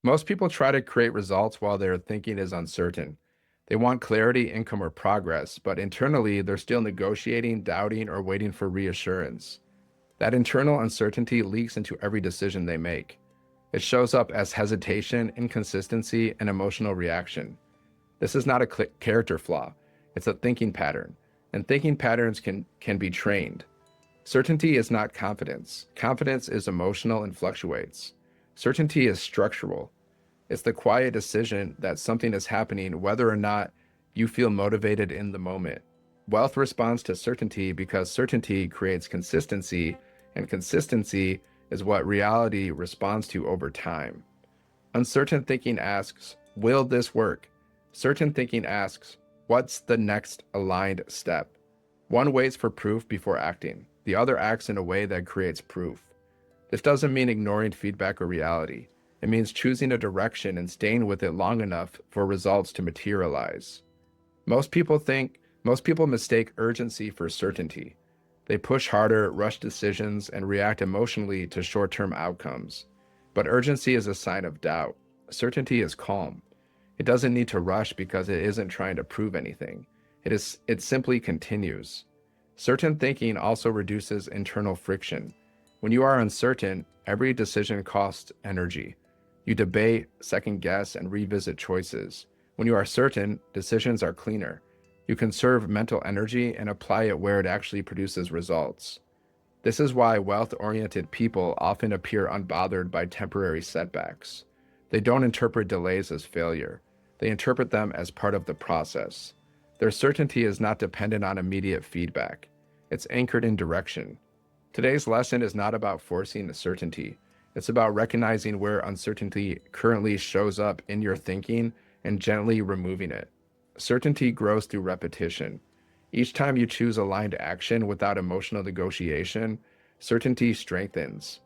Most people try to create results while their thinking is uncertain. They want clarity, income, or progress, but internally they're still negotiating, doubting, or waiting for reassurance. That internal uncertainty leaks into every decision they make. It shows up as hesitation, inconsistency, and emotional reaction. This is not a character flaw, it's a thinking pattern, and thinking patterns can be trained. Certainty is not confidence. Confidence is emotional and fluctuates. Certainty is structural. It's the quiet decision that something is happening whether or not you feel motivated in the moment. Wealth responds to certainty because certainty creates consistency, and consistency is what reality responds to over time. Uncertain thinking asks, will this work? Certain thinking asks, what's the next aligned step? One waits for proof before acting. The other acts in a way that creates proof. This doesn't mean ignoring feedback or reality. It means choosing a direction and staying with it long enough for results to materialize. Most people mistake urgency for certainty. They push harder, rush decisions, and react emotionally to short-term outcomes. But urgency is a sign of doubt. Certainty is calm. It doesn't need to rush because it isn't trying to prove anything. It simply continues. Certain thinking also reduces internal friction. When you are uncertain, every decision costs energy. You debate, second guess, and revisit choices. When you are certain, decisions are cleaner. You conserve mental energy and apply it where it actually produces results. This is why wealth-oriented people often appear unbothered by temporary setbacks. They don't interpret delays as failure. They interpret them as part of the process. Their certainty is not dependent on immediate feedback. It's anchored in direction. Today's lesson is not about forcing a certainty. It's about recognizing where uncertainty currently shows up in your thinking and gently removing it. Certainty grows through repetition. Each time you choose aligned action without emotional negotiation, certainty strengthens.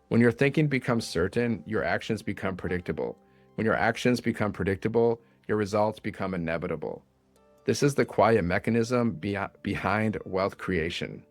When your thinking becomes certain, your actions become predictable. When your actions become predictable, your results become inevitable. This is the quiet mechanism behind wealth creation.